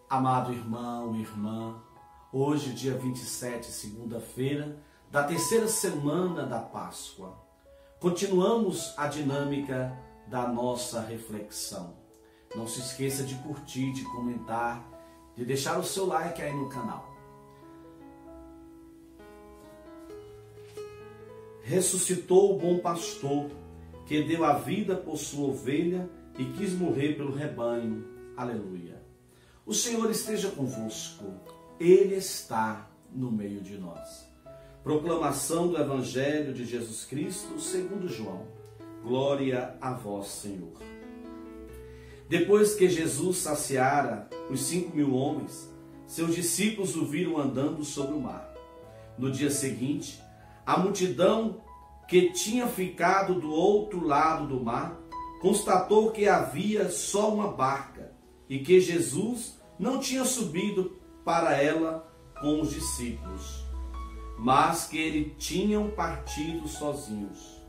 Amado irmão e irmã, hoje, dia 27, segunda-feira, da terceira semana da Páscoa, continuamos a dinâmica da nossa reflexão. Não se esqueça de curtir, de comentar, de deixar o seu like aí no canal. Ressuscitou o bom pastor, que deu a vida por sua ovelha e quis morrer pelo rebanho. Aleluia. O Senhor esteja convosco, Ele está no meio de nós. Proclamação do Evangelho de Jesus Cristo segundo João. Glória a vós, Senhor. Depois que Jesus saciara os 5.000 homens, seus discípulos o viram andando sobre o mar. No dia seguinte, a multidão que tinha ficado do outro lado do mar constatou que havia só uma barca e que Jesus não tinha subido para ela com os discípulos, mas que eles tinham partido sozinhos.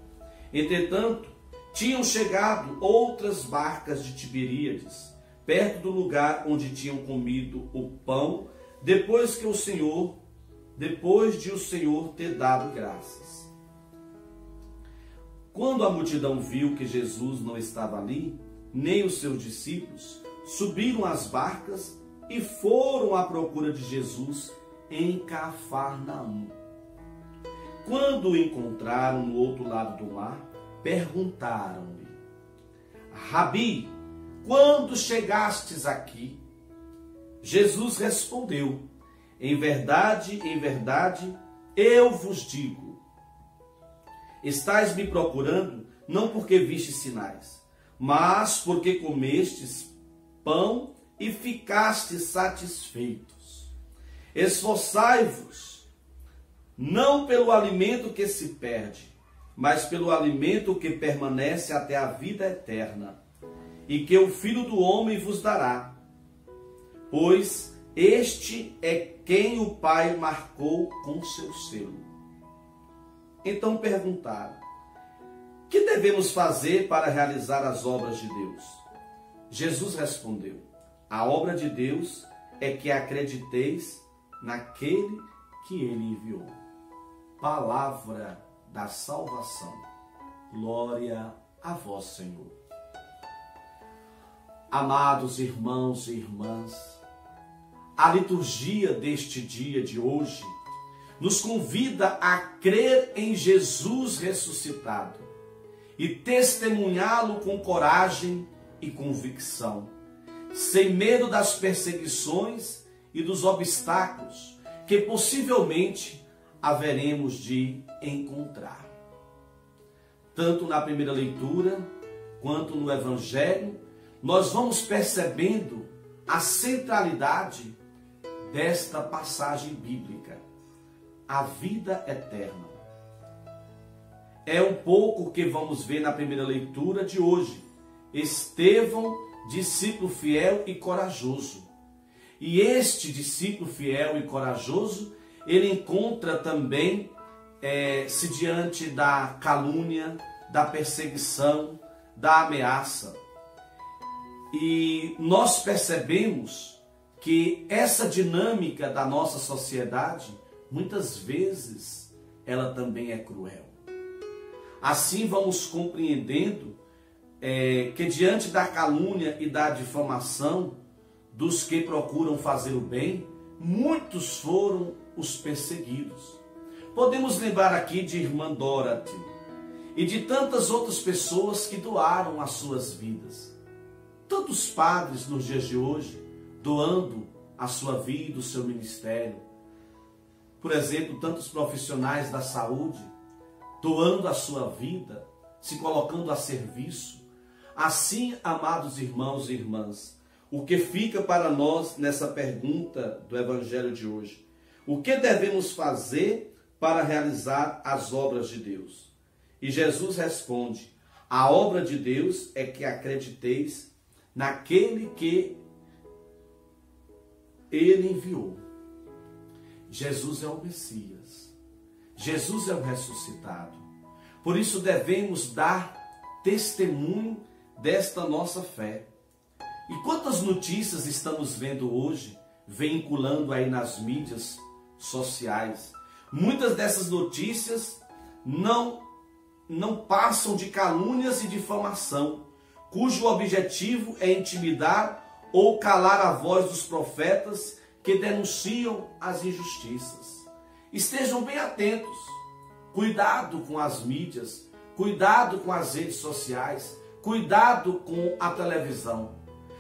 Entretanto, tinham chegado outras barcas de Tiberíades, perto do lugar onde tinham comido o pão, depois de o Senhor ter dado graças. Quando a multidão viu que Jesus não estava ali, nem os seus discípulos, subiram às barcas e foram à procura de Jesus em Cafarnaum. Quando o encontraram no outro lado do mar, perguntaram-lhe: Rabi, quando chegastes aqui? Jesus respondeu: em verdade, eu vos digo, estais me procurando não porque vistes sinais, mas porque comestes pão e ficastes satisfeitos. Esforçai-vos, não pelo alimento que se perde, mas pelo alimento que permanece até a vida eterna, e que o Filho do Homem vos dará. Pois este é quem o Pai marcou com seu selo. Então perguntaram: que devemos fazer para realizar as obras de Deus? Jesus respondeu: a obra de Deus é que acrediteis naquele que Ele enviou. Palavra da salvação. Glória a vós, Senhor. Amados irmãos e irmãs, a liturgia deste dia de hoje nos convida a crer em Jesus ressuscitado e testemunhá-lo com coragem e convicção, sem medo das perseguições e dos obstáculos que possivelmente haveremos de encontrar. Tanto na primeira leitura quanto no Evangelho, nós vamos percebendo a centralidade desta passagem bíblica, a vida eterna. É um pouco que vamos ver na primeira leitura de hoje. Estevão, discípulo fiel e corajoso. E este discípulo fiel e corajoso, ele encontra também, se diante da calúnia, da perseguição, da ameaça. E nós percebemos que essa dinâmica da nossa sociedade, muitas vezes, ela também é cruel. Assim vamos compreendendo que diante da calúnia e da difamação dos que procuram fazer o bem, muitos foram os perseguidos. Podemos lembrar aqui de irmã Dorothy e de tantas outras pessoas que doaram as suas vidas. Tantos padres nos dias de hoje doando a sua vida, o seu ministério. Por exemplo, tantos profissionais da saúde doando a sua vida, se colocando a serviço. Assim, amados irmãos e irmãs, o que fica para nós nessa pergunta do Evangelho de hoje? O que devemos fazer para realizar as obras de Deus? E Jesus responde: a obra de Deus é que acrediteis naquele que Ele enviou. Jesus é o Messias. Jesus é o ressuscitado. Por isso devemos dar testemunho desta nossa fé. E quantas notícias estamos vendo hoje, veiculando aí nas mídias sociais? Muitas dessas notícias não passam de calúnias e difamação, cujo objetivo é intimidar ou calar a voz dos profetas que denunciam as injustiças. Estejam bem atentos, cuidado com as mídias, cuidado com as redes sociais, cuidado com a televisão.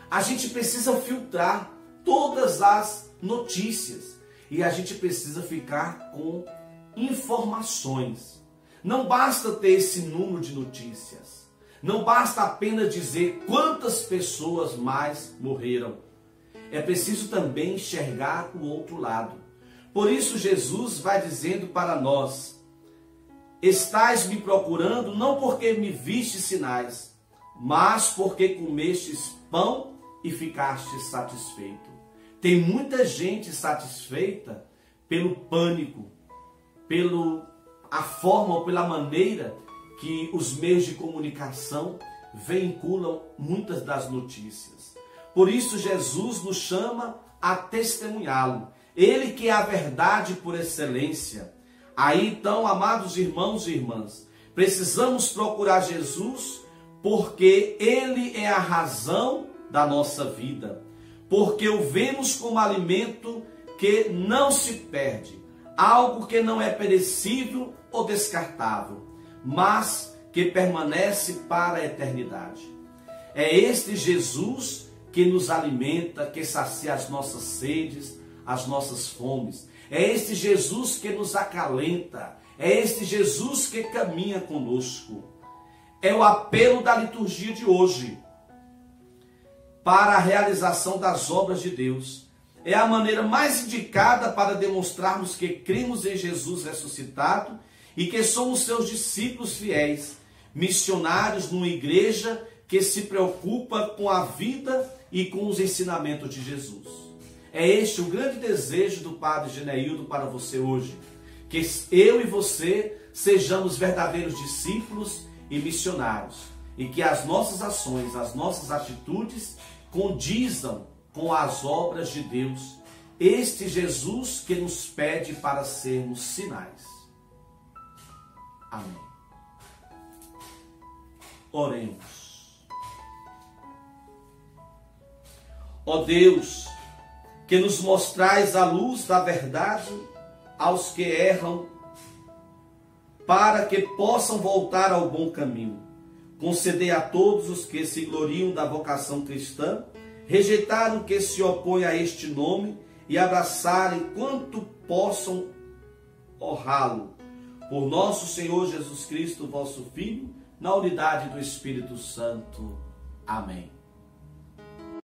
A gente precisa filtrar todas as notícias e a gente precisa ficar com informações. Não basta ter esse número de notícias. Não basta apenas dizer quantas pessoas mais morreram. É preciso também enxergar o outro lado. Por isso Jesus vai dizendo para nós: estais me procurando não porque me vistes sinais, mas porque comestes pão e ficastes satisfeito. Tem muita gente satisfeita pelo pânico, pela forma ou pela maneira que os meios de comunicação veiculam muitas das notícias. Por isso Jesus nos chama a testemunhá-lo. Ele que é a verdade por excelência. Aí então, amados irmãos e irmãs, precisamos procurar Jesus porque Ele é a razão da nossa vida. Porque o vemos como alimento que não se perde, algo que não é perecível ou descartável, mas que permanece para a eternidade. É este Jesus que nos alimenta, que sacia as nossas sedes, as nossas fomes. É este Jesus que nos acalenta. É este Jesus que caminha conosco. É o apelo da liturgia de hoje para a realização das obras de Deus. É a maneira mais indicada para demonstrarmos que cremos em Jesus ressuscitado e que somos seus discípulos fiéis, missionários numa igreja que se preocupa com a vida e com os ensinamentos de Jesus. É este o grande desejo do Padre Geneildo para você hoje, que eu e você sejamos verdadeiros discípulos e missionários, e que as nossas ações, as nossas atitudes condizam com as obras de Deus, este Jesus que nos pede para sermos sinais. Amém. Oremos. Ó Deus, que nos mostrais a luz da verdade aos que erram, para que possam voltar ao bom caminho. Concedei a todos os que se gloriam da vocação cristã, rejeitaram o que se opõe a este nome e abraçarem quanto possam honrá-lo. Por nosso Senhor Jesus Cristo, vosso Filho, na unidade do Espírito Santo. Amém.